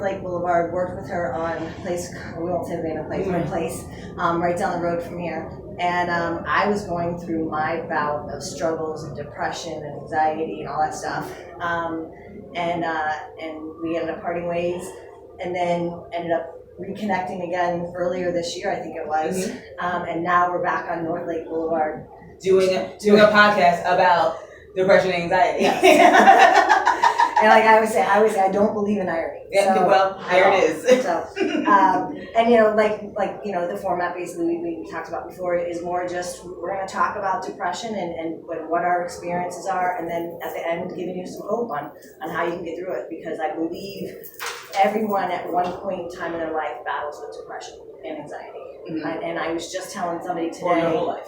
Lake Boulevard, worked with her on a place, we won't say the name of the place, but a place right down the road from here. And I was going through my bout of struggles and depression and anxiety and all that stuff. And we ended up parting ways, and then ended up reconnecting again earlier this year, I think it was. And now we're back on North Lake Boulevard doing a podcast about depression and anxiety. Yes. And like I always say, I don't believe in irony. Yeah, so, well, there it is. So, and the format basically we talked about before is more just we're going to talk about depression and what our experiences are, and then at the end giving you some hope on how you can get through it, because I believe everyone at one point in time in their life battles with depression and anxiety. And I was just telling somebody today, or your whole life,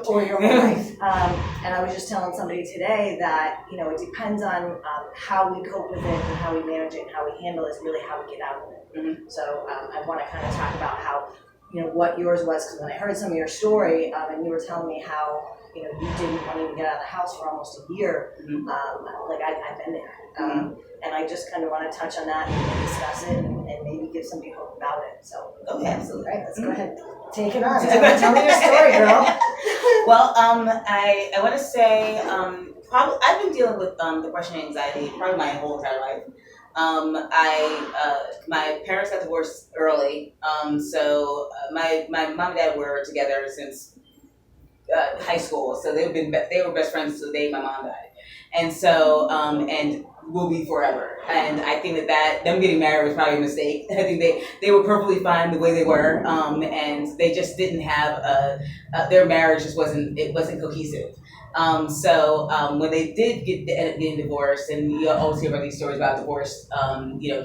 or your whole life. And I was just telling somebody today that it depends on how we cope with it and how we manage it and how we handle it is really how we get out of it. So I want to kind of talk about how what yours was, because when I heard some of your story and you were telling me how you didn't want to even get out of the house for almost a year, I've been there. And I just kind of want to touch on that and discuss it and maybe give somebody hope about it. So, okay, absolutely. Right, let's go ahead. Take it on. Tell me your story, girl. Well, I want to say, probably I've been dealing with depression and anxiety probably my whole entire life. My parents got divorced early, so my mom and dad were together since high school, so they were best friends until the day my mom died, and so and will be forever. And I think that them getting married was probably a mistake. I think they were perfectly fine the way they were, and they just didn't have their marriage just wasn't cohesive. So when they did end up getting divorced, and you always hear about these stories about divorced,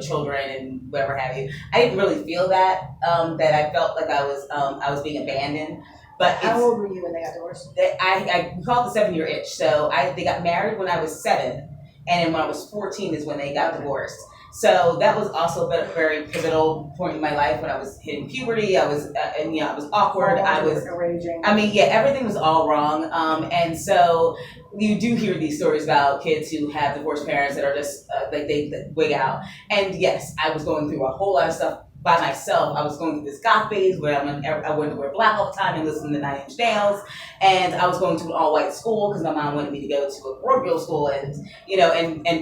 children and whatever have you, I didn't really feel that. That I felt like I was being abandoned. But how old were you when they got divorced? I call it the 7-year itch. So they got married when I was 7. And then when I was 14 is when they got divorced. So that was also a very pivotal point in my life when I was hitting puberty. I was, I was awkward. I was raging. Everything was all wrong. And so you do hear these stories about kids who have divorced parents that are just they wig out. And yes, I was going through a whole lot of stuff by myself. I was going through this goth phase where I wanted to wear black all the time and listen to 9 Inch Nails, and I was going to an all-white school because my mom wanted me to go to a parochial school and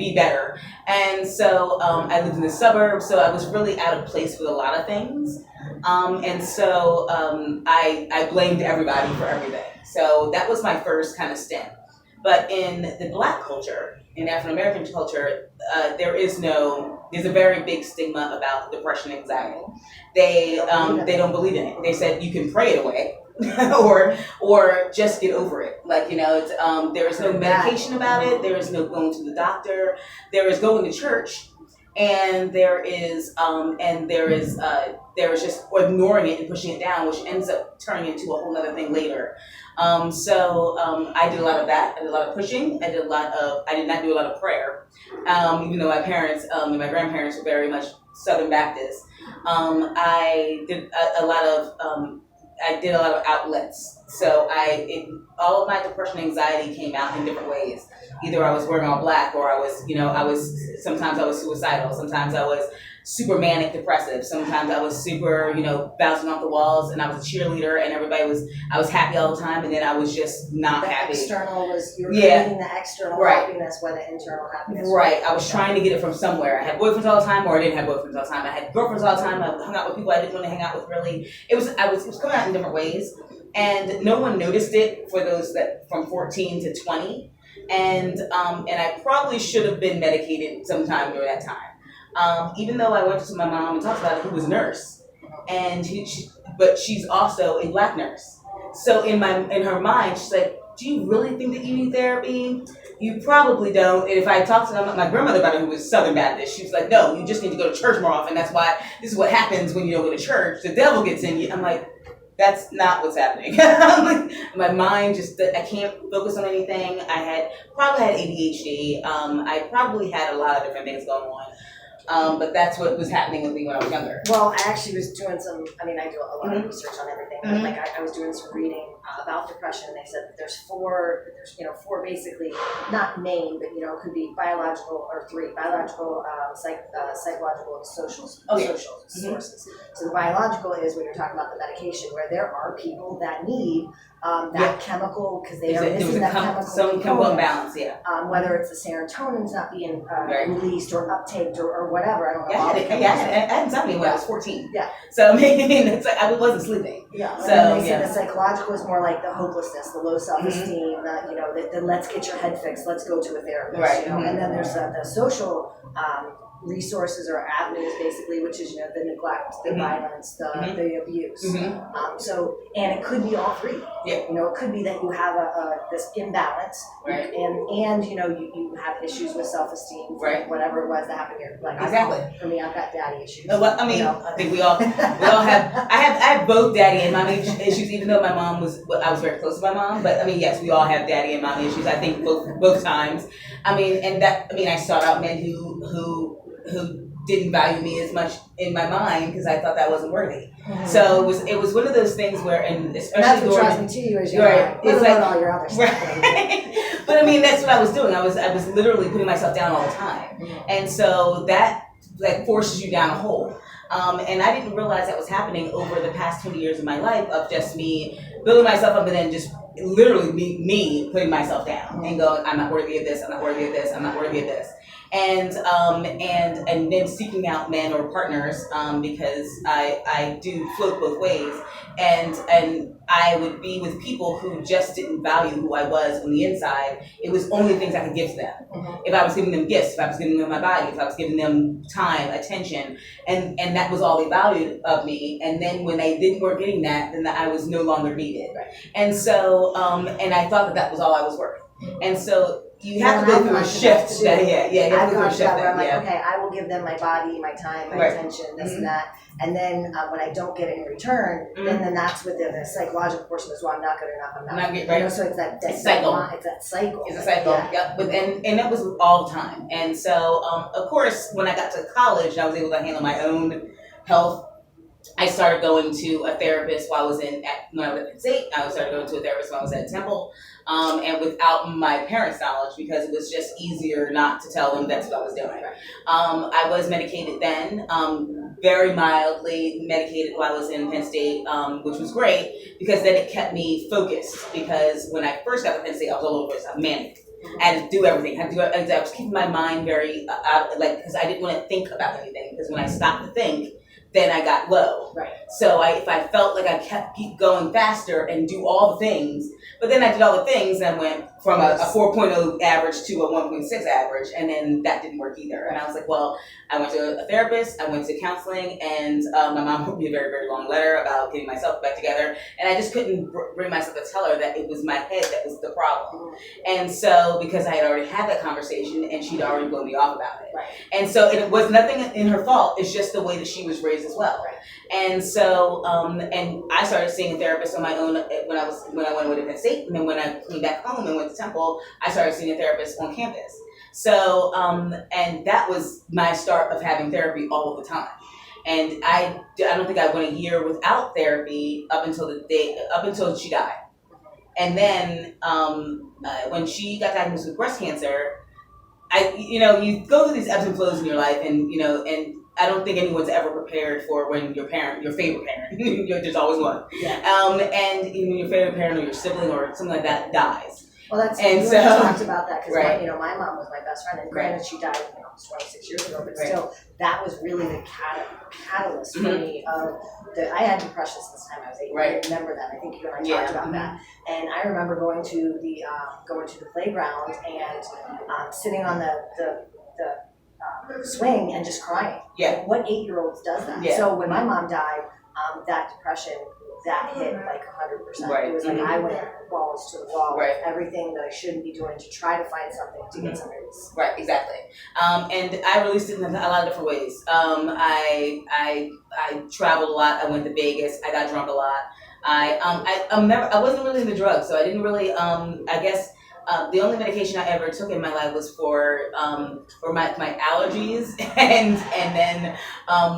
be better. And so I lived in the suburbs, so I was really out of place with a lot of things. And so I blamed everybody for everything. So that was my first kind of stint. But in the Black culture, in African American culture, there's a very big stigma about depression and anxiety. They don't believe in it. They said you can pray it away, or just get over it. There is no medication about it. There is no going to the doctor. There is going to church, and there is just ignoring it and pushing it down, which ends up turning into a whole other thing later. So I did a lot of that. I did a lot of pushing. I did not do a lot of prayer, even though my parents and my grandparents were very much Southern Baptist. I did a lot of outlets. So all of my depression and anxiety came out in different ways. Either I was wearing all black, or sometimes I was suicidal. Sometimes I was super manic depressive. Sometimes I was super, bouncing off the walls, and I was a cheerleader, and I was happy all the time, and then I was just not happy. External was, you were creating the external happiness where the internal happiness was. Right. I was trying to get it from somewhere. I had boyfriends all the time, or I didn't have boyfriends all the time. I had girlfriends all the time. I hung out with people I didn't want to hang out with really. It was coming out in different ways, and no one noticed it for those that from 14 to 20. And I probably should have been medicated sometime during that time. Even though I went to my mom and talked about it, who was a nurse, and but she's also a Black nurse. So in her mind, she's like, "Do you really think that you need therapy? You probably don't." And if I talked to my grandmother about it, who was Southern Baptist, she was like, "No, you just need to go to church more often. That's why this is what happens when you don't go to church. The devil gets in you." I'm like, that's not what's happening. My mind I can't focus on anything. I probably had ADHD. I probably had a lot of different things going on. But that's what was happening with me when I was younger. Well, I actually was doing I do a lot of research on everything. Mm-hmm. I was doing some reading about depression. They said that there's four basically not named, but it could be biological or three biological, psychological, and social sources. So the biological is when you're talking about the medication, where there are people that need that chemical because they are missing that chemical. Some chemical imbalance, whether it's the serotonin's not being released or uptaked or whatever. I don't know. I had insomnia when I was 14. Yeah. So I mean, it's like I wasn't sleeping. Yeah. So and they say the psychological is more like the hopelessness, the low self-esteem, the let's get your head fixed, let's go to a therapist. Right. And then there's the social resources or avenues, basically, which is the neglect, the violence, the abuse. So, and it could be all three. Yeah. It could be that you have this imbalance, right? And you have issues with self-esteem, right? Whatever it was that happened here. Like exactly. For me, I've got daddy issues. Well, I mean, I think we all have. I have both daddy and mommy issues. Even though my mom I was very close to my mom, but I mean, yes, we all have daddy and mommy issues. I think both times. I mean, I sought out men who didn't value me as much in my mind because I thought that wasn't worthy. So it was one of those things where, and especially and that's what drives me to you as you're right. It's like all your other stuff. Right. But I mean, that's what I was doing. I was literally putting myself down all the time, and so that forces you down a hole. And I didn't realize that was happening over the past 20 years of my life of just me building myself up and then just literally me putting myself down and going, I'm not worthy of this, I'm not worthy of this, I'm not worthy of this. And then seeking out men or partners because I do float both ways, and I would be with people who just didn't value who I was on the inside. It was only things I could give to them. If I was giving them gifts, if I was giving them my body, if I was giving them time, attention, and that was all they valued of me. And then when they weren't getting that, then I was no longer needed. And so and I thought that was all I was worth. And so you have to go through a shift. You have to go through a shift. Where I'm like, okay, I will give them my body, my time, my attention, this and that. And then when I don't get it in return, then that's what the psychological portion is. Well, I'm not good enough. I'm not good. Right. So it's that cycle. It's that cycle. It's a cycle. Yep. But and that was all the time. And so of course, when I got to college, I was able to handle my own health. I started going to a therapist when I was at Penn State. I started going to a therapist when I was at Temple, and without my parents' knowledge, because it was just easier not to tell them that's what I was doing. I was medicated then, very mildly medicated while I was in Penn State, which was great because then it kept me focused. Because when I first got to Penn State, I was all over the place. I was manic. I had to do everything. I was keeping my mind very because I didn't want to think about anything. Because when I stopped to think, then I got low. Right. So if I felt like I keep going faster and do all the things, but then I did all the things and went from a 4.0 average to a 1.6 average, and then that didn't work either. And I was like, well, I went to a therapist, I went to counseling, and my mom wrote me a very, very long letter about getting myself back together, and I just couldn't bring myself to tell her that it was my head that was the problem. And so, because I had already had that conversation, and she'd already blown me off about it. Right. And so it was nothing in her fault, it's just the way that she was raised as well. Right. And so, and I started seeing a therapist on my own when I went away to Penn State, and then when I came back home and went to Temple, I started seeing a therapist on campus. So, and that was my start of having therapy all of the time. And I don't think I went a year without therapy up until she died. And then when she got diagnosed with breast cancer, you go through these ebbs and flows in your life, and I don't think anyone's ever prepared for when your favorite parent, there's always one. Yeah. And when your favorite parent or your sibling or something like that dies. Well, that's and so talked about that because my mom was my best friend, and granted she died 26 years ago, but still that was really the catalyst for me. I had depression since the time I was 8. I remember that. I think you and I talked about that. And I remember going to the playground and sitting on the swing and just crying. Like, what 8-year-olds does that? So when my mom died, that depression that hit like 100%. It was like I went balls to the wall with everything that I shouldn't be doing to try to find something to get some release. Right, exactly. And I released it in a lot of different ways. I traveled a lot. I went to Vegas. I got drunk a lot. I wasn't really into drugs, so I didn't really. I guess the only medication I ever took in my life was for my allergies, and then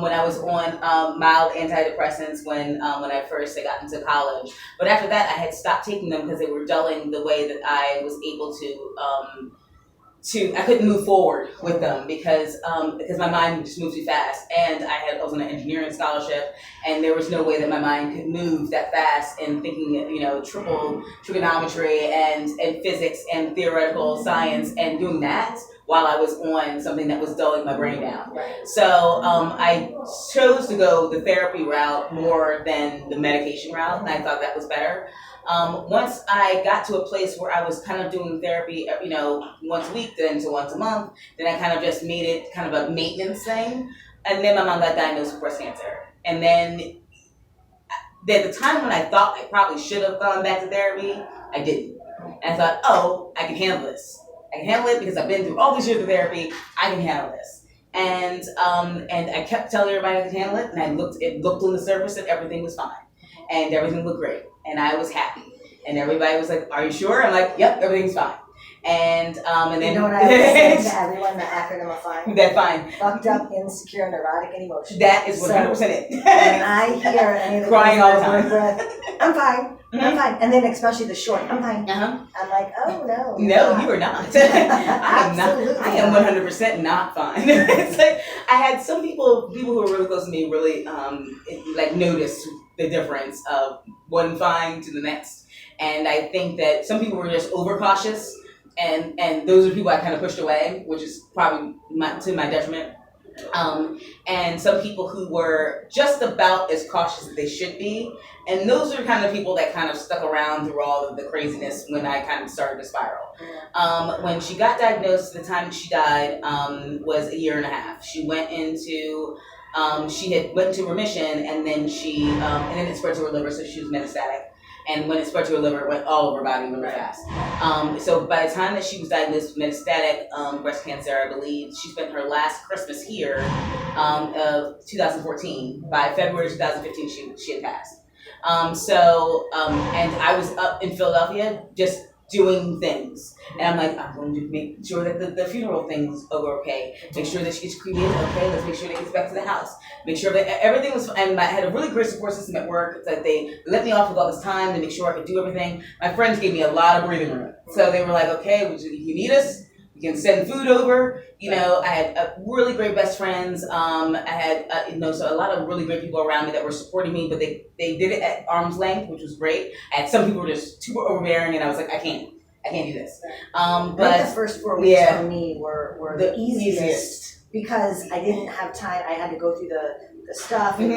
when I was on mild antidepressants when I first got into college. But after that, I had stopped taking them because they were dulling the way that I was able I couldn't move forward with them because my mind just moved too fast, and I was on an engineering scholarship, and there was no way that my mind could move that fast and thinking, triple trigonometry and physics and theoretical science and doing that while I was on something that was dulling my brain down. So I chose to go the therapy route more than the medication route, and I thought that was better. Once I got to a place where I was kind of doing therapy, once a week, then to once a month, then I kind of just made it kind of a maintenance thing. And then my mom got diagnosed with breast cancer. And then at the time when I thought I probably should have gone back to therapy, I didn't. And I thought, oh, I can handle this. I can handle it because I've been through all these years of therapy. I can handle this. And I kept telling everybody I could handle it, and it looked on the surface that everything was fine. And everything looked great. And I was happy. And everybody was like, are you sure? I'm like, yep, everything's fine. And then you know what I always say to everyone, the acronym of FINE? That FINE. Fucked up, insecure, neurotic, and emotional. That is 100% it. When I hear any of the crying all the time. I'm fine. I'm fine. And then especially the short, I'm fine. Uh-huh. I'm like, oh no. No, you are not. I am not. I am 100% not fine. It's like I had some people who were really close to me really noticed the difference of one fine to the next. And I think that some people were just overcautious, and those are people I kind of pushed away, which is probably to my detriment. And some people who were just about as cautious as they should be. And those are kind of people that kind of stuck around through all of the craziness when I kind of started to spiral. When she got diagnosed, the time she died was a year and a half. She went into remission, and then and then it spread to her liver, so she was metastatic. And when it spread to her liver, it went all over her body really fast. So by the time that she was diagnosed with metastatic breast cancer, I believe she spent her last Christmas here of 2014. By February 2015, she had passed. And I was up in Philadelphia just doing things. And I'm like, I'm going to make sure that the funeral things are okay. Make sure that she gets cremated, okay. Let's make sure that gets back to the house. Make sure that everything was, and I had a really great support system at work that they let me off with all this time to make sure I could do everything. My friends gave me a lot of breathing room. So they were like, okay, if you need us, we can send food over. I had really great best friends. I had, so a lot of really great people around me that were supporting me, but they did it at arm's length, which was great. I had some people who were just too overbearing, and I was like, I can't do this. But the first 4 weeks for me were the easiest because I didn't have time. I had to go through the stuff and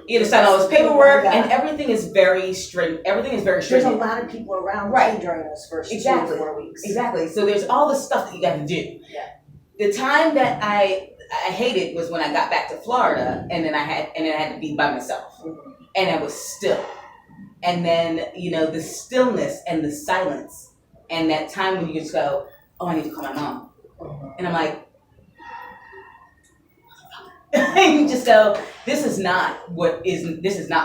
you had to sign all this paperwork, and everything is very strict. Everything is very strict. There's a lot of people around too during those first 2 to 4 weeks. Exactly. So there's all the stuff that you got to do. Yeah. The time that I hated was when I got back to Florida, and then I had to be by myself, and I was still. And then the stillness and the silence, and that time when you just go, oh, I need to call my mom, and I'm like. And you just go, this is not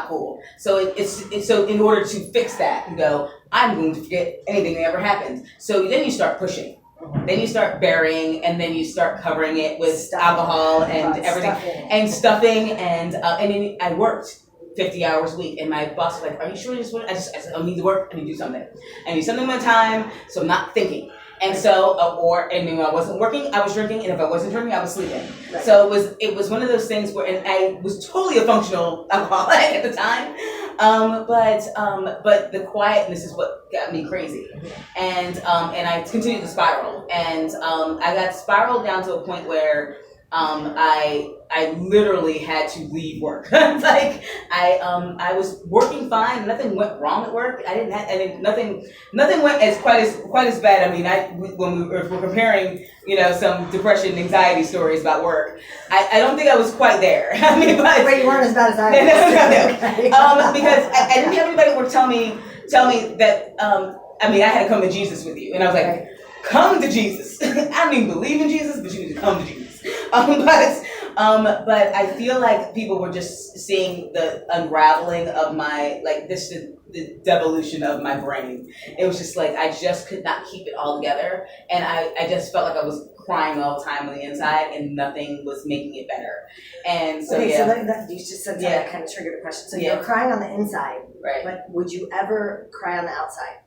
cool. So it's so in order to fix that, you go, I'm going to forget anything that ever happened. So then you start pushing. Then you start burying, and then you start covering it with alcohol and everything, and stuffing, and then I worked 50 hours a week, and my boss was like, are you sure you just want? I said, I need to work, I need to do something. I need something in my time, so I'm not thinking. And so, when I wasn't working, I was drinking, and if I wasn't drinking, I was sleeping. Right. So it was one of those things where, and I was totally a functional alcoholic at the time, but the quietness is what got me crazy, and I continued to spiral, and I got spiraled down to a point where I literally had to leave work. Like I was working fine. Nothing went wrong at work. Nothing went quite as bad. I mean, when we're comparing, some depression, anxiety stories about work, I don't think I was quite there. I mean, but you weren't as bad as I was. No. Because I didn't have anybody would tell me that. I had to come to Jesus with you, and I was like, come to Jesus. I don't even believe in Jesus, but you need to come to Jesus. But I feel like people were just seeing the unraveling of my, like, the devolution of my brain. It was just like, I just could not keep it all together. And I just felt like I was crying all the time on the inside and nothing was making it better. And so, okay, yeah. so you just said something that kind of triggered a question. So you're crying on the inside, right? But would you ever cry on the outside?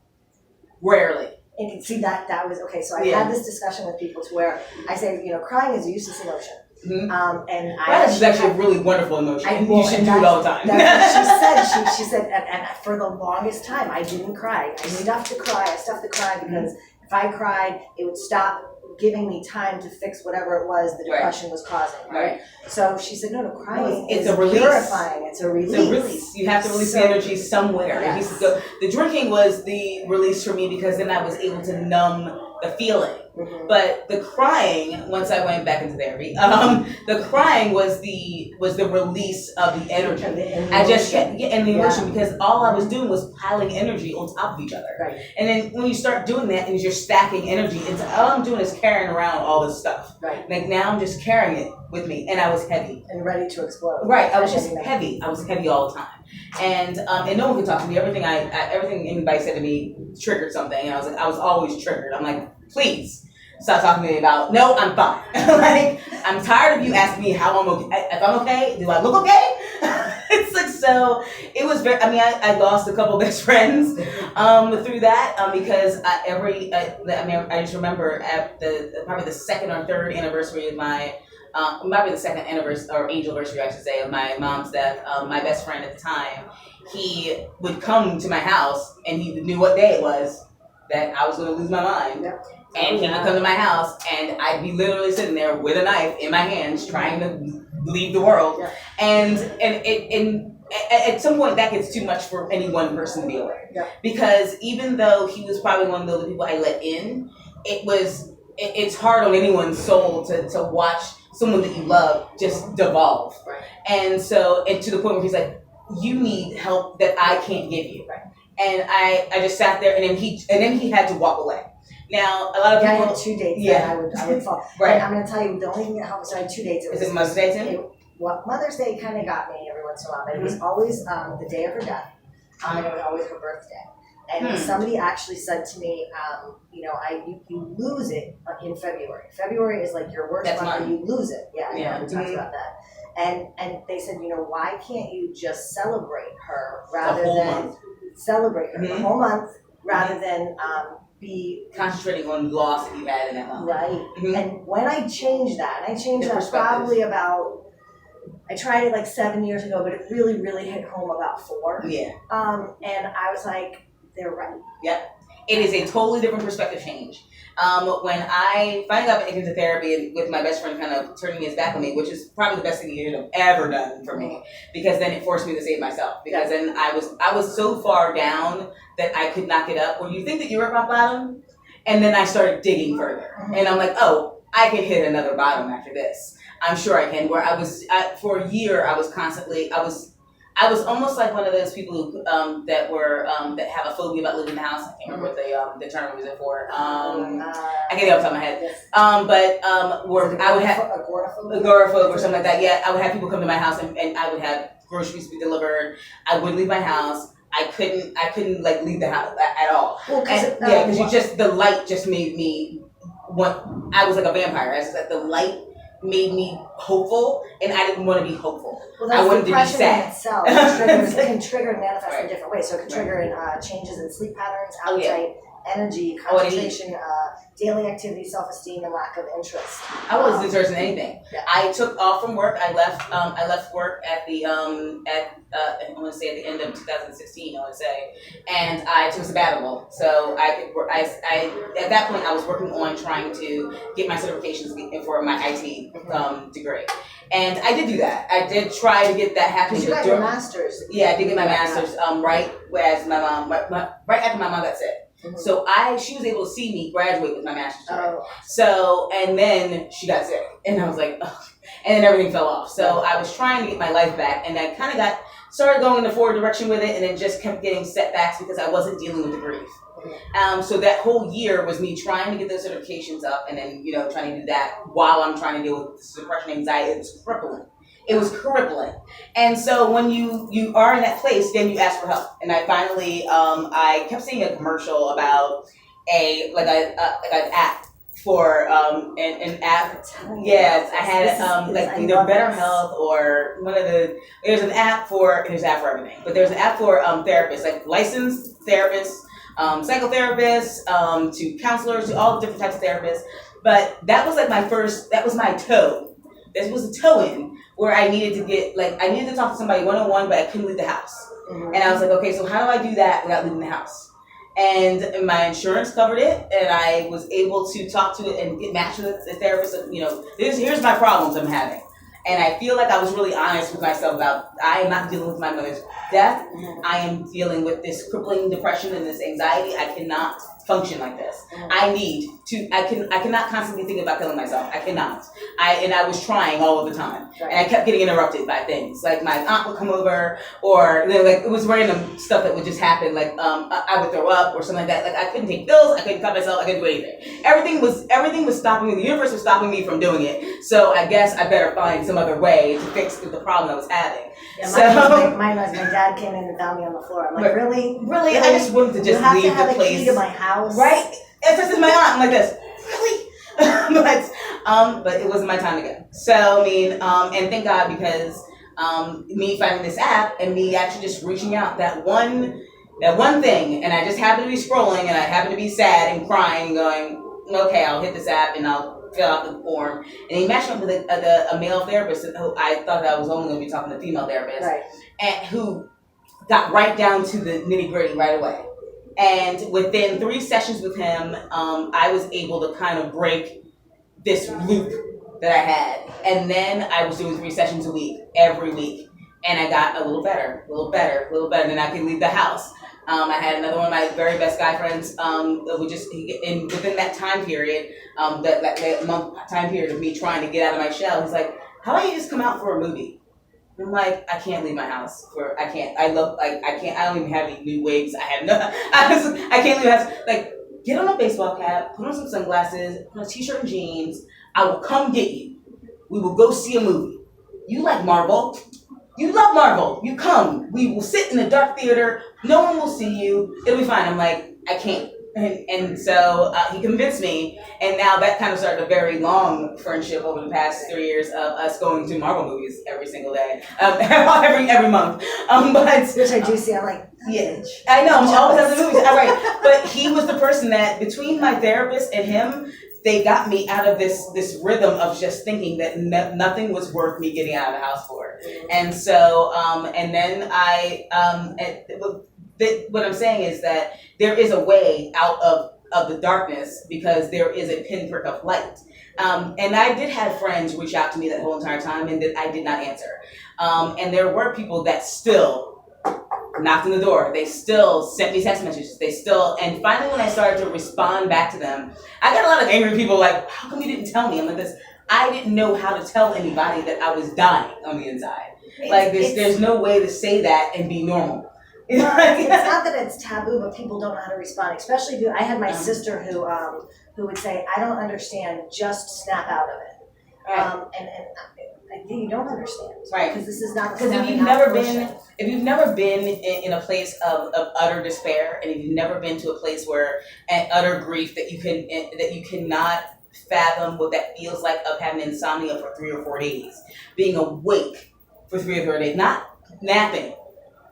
Rarely. And see that was okay. So I had this discussion with people to where I say, crying is a useless emotion. Mm-hmm. And that is actually a really wonderful emotion. You should do it all the time. That's what she said. And for the longest time, I didn't cry. I stuffed to cry. Because if I cried, it would stop giving me time to fix whatever it was the depression was causing. Right. So she said, no, crying is a release. Purifying. It's a release. It's a release. You have to release the energy somewhere. Yes. The drinking was the release for me because then I was able to numb the feeling. Mm-hmm. But the crying, once I went back into therapy, the crying was the release of the energy. And the emotion, because all I was doing was piling energy on top of each other. Right. And then when you start doing that and you're stacking energy, it's all I'm doing is carrying around all this stuff. Right. Like now I'm just carrying it with me, and I was heavy and ready to explode. Right, I was just heavy. I was heavy all the time, and no one could talk to me. Everything everything anybody said to me triggered something, and I was always triggered. I'm like, please stop talking to me about. No, I'm fine. Like I'm tired of you asking me how I'm okay. If I'm okay, do I look okay? It's like so. It was very. I mean, I lost a couple best friends through that because I just remember at probably the second or third anniversary of my. Probably the second anniversary or anniversary, I should say, of my mom's death. My best friend at the time, he would come to my house and he knew what day it was that I was going to lose my mind. Yep. And he would come to my house and I'd be literally sitting there with a knife in my hands trying to leave the world. Yep. And at some point that gets too much for any one person to deal with. Yep. Because even though he was probably one of the people I let in, it's hard on anyone's soul to watch someone that you love just devolve. Right. And to the point where he's like, you need help that I can't give you. Right. And I just sat there and then he had to walk away. Now a lot of people I had 2 dates that I would fall. Right. And I'm gonna tell you the only thing that helped me, so I had 2 dates. Is it Mother's Day too? Mother's Day kinda got me every once in a while, but it was always the day of her death. And it was always her birthday. And somebody actually said to me, you lose it in February. February is like your worst month, and you lose it. Yeah, we talked about that. And they said, why can't you just celebrate her rather than celebrate her the whole month rather than be concentrating on the loss that you had in that month. Right. Mm-hmm. And when I changed that, probably about. I tried it like 7 years ago, but it really, really hit home about 4. Yeah. And I was like, they're right. Yep. It is a totally different perspective change. When I finally got into therapy and with my best friend kind of turning his back on me, which is probably the best thing he could have ever done for me, because then it forced me to save myself. Because then I was so far down that I could not get up. When you think that you're at rock bottom, and then I started digging further, and I'm like, oh, I can hit another bottom after this. I'm sure I can. Where for a year, I was almost like one of those people who that have a phobia about leaving the house. I can't remember what the term was for. I can't get off the top of my head. Where I would have agoraphobe or something like that. Yeah, I would have people come to my house and I would have groceries be delivered. I wouldn't leave my house. I couldn't like leave the house at all. Well, because the light just made me I was like a vampire. I was like the light made me hopeful, and I didn't want to be hopeful. Well, I wanted to be sad. Itself can trigger and manifest in different ways. So it can trigger in changes in sleep patterns, appetite, energy, concentration, daily activity, self-esteem, and lack of interest. I wasn't interested in anything. Yeah. I took off from work. I left work at the I want to say at the end of 2016. I want to say, and I took a sabbatical. So at that point I was working on trying to get my certifications for my IT degree. And I did do that. I did try to get that happen. Because you got your master's. Yeah, I did get my master's right as my mom, right after my mom got sick. Mm-hmm. So she was able to see me graduate with my master's degree. Oh. So, and then she got sick. And I was like, ugh. And then everything fell off. So I was trying to get my life back. And I kind of started going in the forward direction with it. And then just kept getting setbacks because I wasn't dealing with the grief. So that whole year was me trying to get those certifications up, and then trying to do that while I'm trying to deal with depression, anxiety. It was crippling. It was crippling. And so when you are in that place, then you ask for help. And I finally I kept seeing a commercial about an app for an app. Yes, I had either Better Health or there's an app for everything, but there's an app for therapists, like licensed therapists, psychotherapists, to counselors, to all different types of therapists. But that was that was my toe. This was a toe in where I needed to talk to somebody one-on-one, but I couldn't leave the house. And I was like, okay, so how do I do that without leaving the house? And my insurance covered it, and I was able to talk to it and get matched with a therapist. Here's my problems I'm having. And I feel like I was really honest with myself about, I am not dealing with my mother's death. I am dealing with this crippling depression and this anxiety. I cannot function like this. I cannot constantly think about killing myself. I cannot. I was trying all of the time. And I kept getting interrupted by things. Like my aunt would come over, or it was random stuff that would just happen. Like I would throw up or something like that. Like I couldn't take pills, I couldn't cut myself, I couldn't do anything. Everything was stopping me. The universe was stopping me from doing it. So I guess I better find some other way to fix the problem I was having. Yeah, my dad came in and found me on the floor. I'm like, really? I just wanted to just leave the place. You have to have a key to my house, right? It's just in my aunt. I'm like this, really? but it wasn't my time to go. So and thank God, because me finding this app and me actually just reaching out, that one thing, and I just happened to be scrolling and I happened to be sad and crying and going, okay, I'll hit this app and I'll fill out the form. And he matched me up with a male therapist who I thought I was only going to be talking to female therapists, and who got right down to the nitty gritty right away. And within 3 sessions with him, I was able to kind of break this loop that I had. And then I was doing 3 sessions a week, every week. And I got a little better. Then I could leave the house. I had another one of my very best guy friends, within that time period, that month time period of me trying to get out of my shell, he's like, how about you just come out for a movie? I'm like, I can't leave my house I can't, I don't even have any new wigs. I can't leave the house. Like, get on a baseball cap, put on some sunglasses, put on a t-shirt and jeans. I will come get you. We will go see a movie. You like Marvel. You love Marvel. You come. We will sit in a dark theater. No one will see you. It'll be fine. I'm like, I can't. And so he convinced me, and now that kind of started a very long friendship over the past 3 years of us going to Marvel movies every single day, every month. Which I do see. I'm like, yeah, I know. I'm always at the movies. All right, but he was the person that, between my therapist and him, they got me out of this rhythm of just thinking that nothing was worth me getting out of the house for. And so, and then what I'm saying is that there is a way out of the darkness, because there is a pinprick of light. And I did have friends reach out to me that whole entire time, and that I did not answer. And there were people that still knocked on the door. They still sent me text messages. And finally when I started to respond back to them, I got a lot of angry people like, how come you didn't tell me? I'm like this. I didn't know how to tell anybody that I was dying on the inside. There's no way to say that and be normal. It's not that it's taboo, but people don't know how to respond. Especially if I had my sister who would say, I don't understand, just snap out of it. Right. And I think you don't understand. Right. Because this is not because if you've never been in a place of utter despair, and if you've never been to a place where an utter grief that you cannot fathom what that feels like, of having insomnia for 3 or 4 days, being awake for 3 or 4 days, not napping,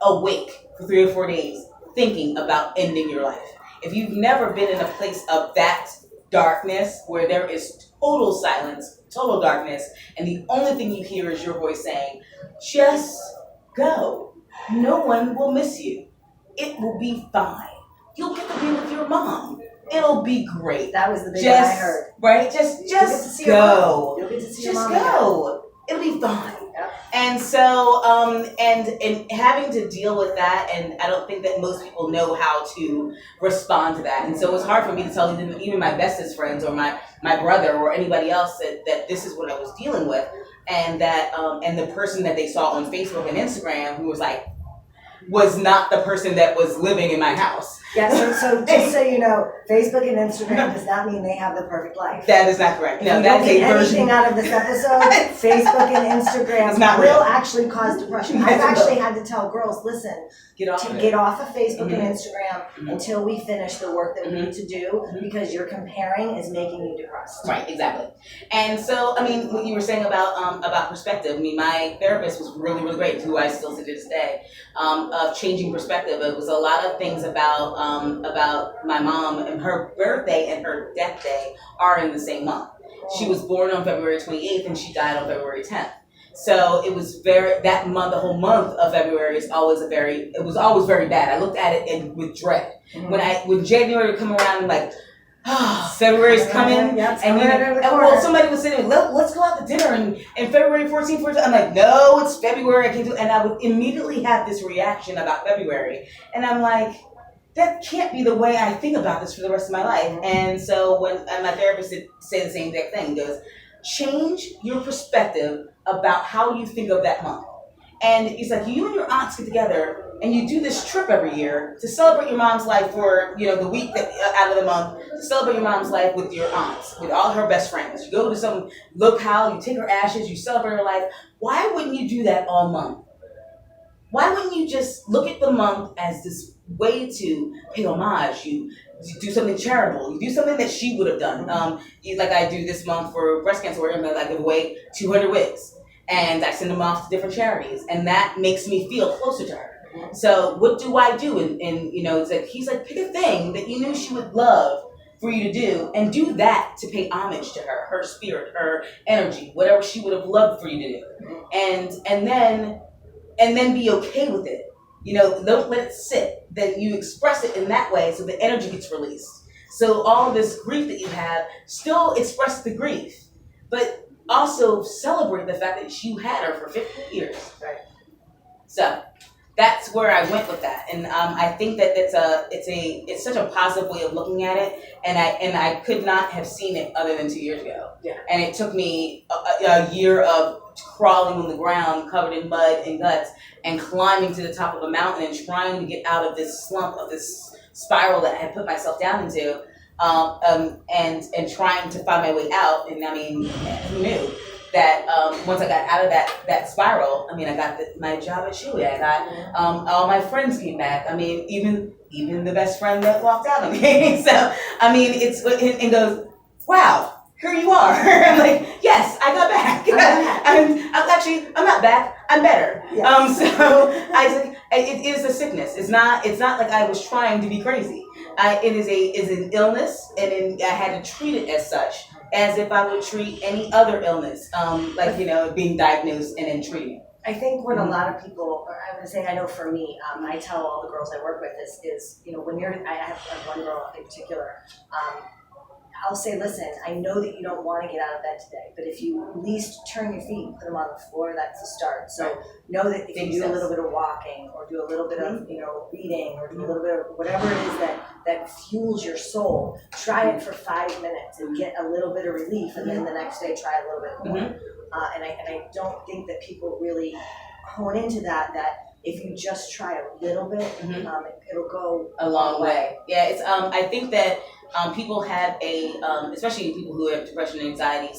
awake for 3 or 4 days, thinking about ending your life. If you've never been in a place of that darkness, where there is total silence, total darkness, and the only thing you hear is your voice saying, just go. No one will miss you. It will be fine. You'll get to be with your mom. It'll be great. That was the big one I heard. Right? Just go. You'll get to see just your mom go. again. It'll be fine. Yep. And so, and having to deal with that, and I don't think that most people know how to respond to that. And so it's hard for me to tell even my bestest friends or my brother or anybody else that this is what I was dealing with. And that, and the person that they saw on Facebook and Instagram who was like, was not the person that was living in my house. Yeah, so just so you know, Facebook and Instagram does not mean they have the perfect life. That is not correct. If No, you that don't is get a version. anything out of this episode, Facebook and Instagram It's not will real. actually cause depression. Yes, I've it actually will. had to tell girls, listen, Get off to of it. get off of Facebook and Mhm. Instagram Mhm. until we finish the work that we Mhm. need to do, because your comparing is making you depressed. Right, exactly. And so, I mean, what you were saying about perspective, I mean, my therapist was really, really great, who I still see to this day, of changing perspective. It was a lot of things about my mom, and her birthday and her death day are in the same month. She was born on February 28th and she died on February 10th. So it was that month, the whole month of February is always it was always very bad. I looked at it with dread. Mhm. When January would come around, I'm like, February's coming, Yeah, it's and coming right around the well, corner. somebody was saying, let's go out to dinner, and February 14th, I'm like, no, it's February, I can't do it. And I would immediately have this reaction about February, and I'm like, that can't be the way I think about this for the rest of my life. And so and my therapist did say the same exact thing, he goes, change your perspective about how you think of that month. And he's like, you and your aunts get together and you do this trip every year to celebrate your mom's life for, the week that out of the month, to celebrate your mom's life with your aunts, with all her best friends. You go to some locale, you take her ashes, you celebrate her life. Why wouldn't you do that all month? Why wouldn't you just look at the month as this way to pay homage? You do something charitable. You do something that she would have done. Like I do this month for breast cancer awareness, I give away 200 wigs. And I send them off to different charities. And that makes me feel closer to her. So what do I do? And it's like, he's like, pick a thing that you knew she would love for you to do, and do that to pay homage to her spirit, her energy, whatever she would have loved for you to do. And then be okay with it. Don't let it sit. Then you express it in that way so the energy gets released. So all this grief that you have, still express the grief, but also celebrate the fact that you had her for 50 years. Right. So that's where I went with that, and I think that it's such a positive way of looking at it, and I could not have seen it other than 2 years ago. Yeah. And it took me a year of crawling on the ground, covered in mud and guts, and climbing to the top of a mountain and trying to get out of this slump, of this spiral that I had put myself down into, and trying to find my way out. And I mean, who knew that once I got out of that spiral, I mean, I got my job at Chewy. I got all my friends came back. I mean, even the best friend that walked out on me. So I mean, it goes, wow. Here you are. I'm like, yes, I got back. I'm not back. I'm better. Yes. So I was like, it is a sickness. It's not like I was trying to be crazy. It is an illness, and I had to treat it as such, as if I would treat any other illness, being diagnosed and then treating it. I think what a lot of people, or I would say, I know for me, I tell all the girls I work with is when I have one girl in particular, I'll say, listen, I know that you don't want to get out of bed today, but if you at least turn your feet and put them on the floor, that's a start. So know that if you do a little bit of walking, or do a little bit of reading, or do a little bit of whatever it is that fuels your soul, try it for 5 minutes and get a little bit of relief, and then the next day try a little bit more. And I don't think that people really hone into that if you just try a little bit, it'll go a long way. Yeah, it's I think that people have especially people who have depression and anxiety,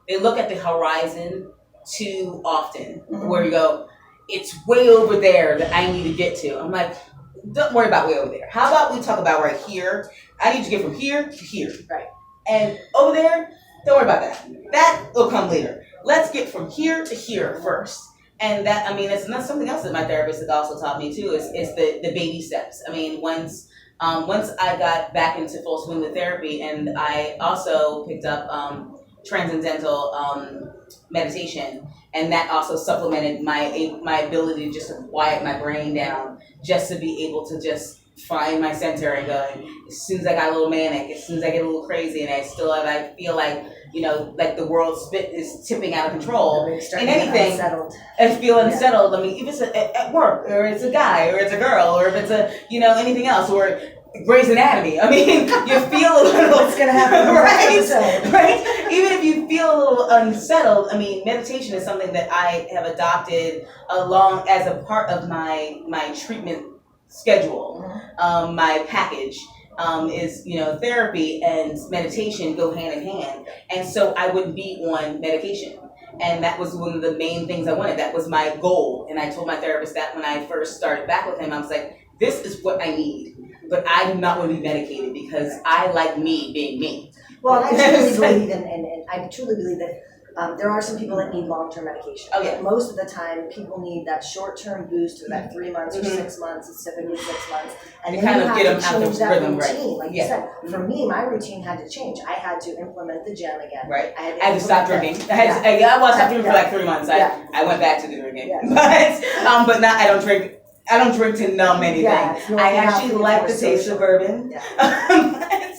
they look at the horizon too often, where you go, it's way over there that I need to get to. I'm like, don't worry about way over there. How about we talk about right here? I need to get from here to here. Right. And over there, don't worry about that. That will come later. Let's get from here to here first. And that's something else that my therapist has also taught me too, is the baby steps. I mean, once I got back into full swing with therapy, and I also picked up transcendental meditation, and that also supplemented my ability to just quiet my brain down, just to be able to just find my center and going. As soon as I got a little manic, as soon as I get a little crazy, and I feel like like the world is tipping out of control, and anything, and feel unsettled. I mean, if it's at work, or it's a guy, or it's a girl, or if it's anything else, or Grey's Anatomy. I mean, you feel a little. What's gonna happen in the next right? episode? Right? Even if you feel a little unsettled, I mean, meditation is something that I have adopted along as a part of my treatment schedule, my package. Is therapy and meditation go hand in hand, and so I wouldn't be on medication, and that was one of the main things I wanted. That was my goal, and I told my therapist that when I first started back with him, I was like, "This is what I need, but I do not want to be medicated because I like me being me." Well, I truly believe and I truly believe that there are some people that need long-term medication. Oh, yeah. But most of the time, people need that short-term boost for that 3 months or 6 months. It's typically 6 months, and You then kind you of have get them to out change the that rhythm, routine. right? Like you said, for me, my routine had to change. I had to implement the gym again. Right. I I had to stop implement drinking. I stopped drinking for like 3 months. Yeah. I went back to the drinking, Yeah. but not. I don't drink. I don't drink to numb anything. Yeah, it's more I actually healthy, like more the taste social. of bourbon. Yeah.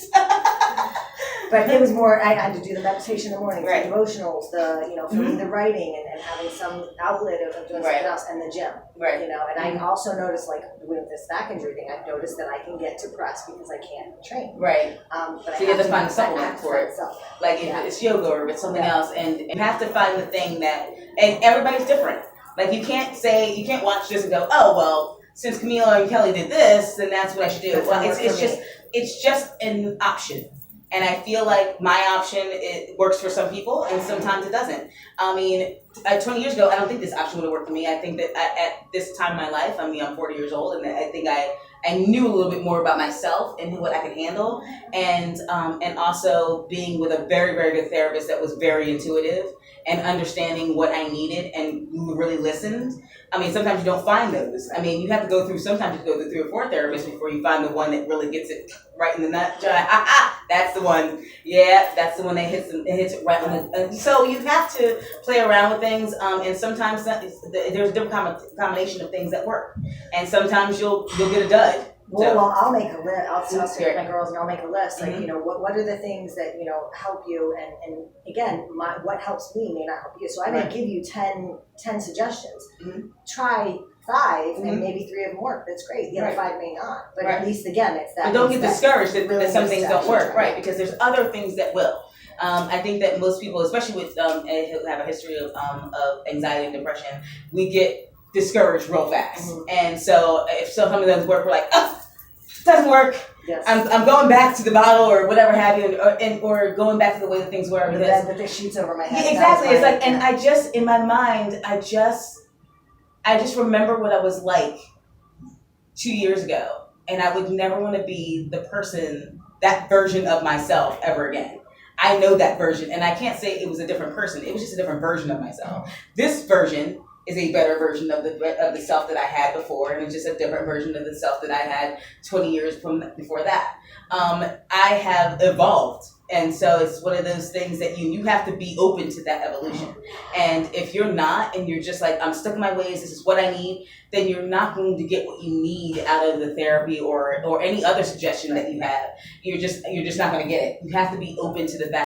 But it was more, I had to do the meditation in the morning, Right. the devotionals, for me, the writing and having some outlet of doing Right. something else, and the gym. Right. And I also noticed, like, with this back injury thing, I've noticed that I can get depressed because I can't train. Right. But So you have to find a I supplement have to for find it. something. Like if Yeah. it's yoga or if it's something Yeah. else, and you have to find the thing that, and everybody's different. Like you can't watch this and go, oh well, since Camila and Kelly did this, then that's what I should do. That's Well, what worked for me. it's just an option. And I feel like my option, it works for some people and sometimes it doesn't. I mean, 20 years ago, I don't think this option would have worked for me. I think that at this time in my life, I mean, I'm 40 years old, and I think I knew a little bit more about myself and what I could handle. And also being with a very, very good therapist that was very intuitive and understanding what I needed and who really listened. I mean, sometimes you don't find those. I mean, sometimes you go through 3 or 4 therapists before you find the one that really gets it right in the nut. That's the one. Yeah, that's the one that hits it right on the. So you have to play around with things, and sometimes there's a different combination of things that work, and sometimes you'll get a dud. Well, I'll make a list. I'll sit with Great. my girls and I'll make a list. Like, Mhm. what are the things that, help you? And again, what helps me may not help you. So I may Right. give you 10 suggestions. Mhm. Try 5 Mhm. and maybe 3 of them work. That's great. The other Right. 5 may not. But Right. at least, again, it's that. But don't it's get that discouraged that willingness some to things don't actually work, try. right? Because there's other things that will. I think that most people, especially with who have a history of anxiety and depression, we get discouraged real fast. Mhm. And so if some of them work, we're like, oh, it doesn't work. Yes. I'm going back to the bottle or whatever have you, or going back to the way that things were. The Because bed with the sheets over my head. yeah, exactly. It's like, and I just in my mind, I just remember what I was like 2 years ago, and I would never want to be that version of myself ever again. I know that version, and I can't say it was a different person. It was just a different version of myself. This version is a better version of the self that I had before, and it's just a different version of the self that I had 20 years before that. I have evolved, and so it's one of those things that you have to be open to that evolution. And if you're not, and you're just like, I'm stuck in my ways, this is what I need, then you're not going to get what you need out of the therapy or any other suggestion that you have. You're just not going to get it. You have to be open to the fact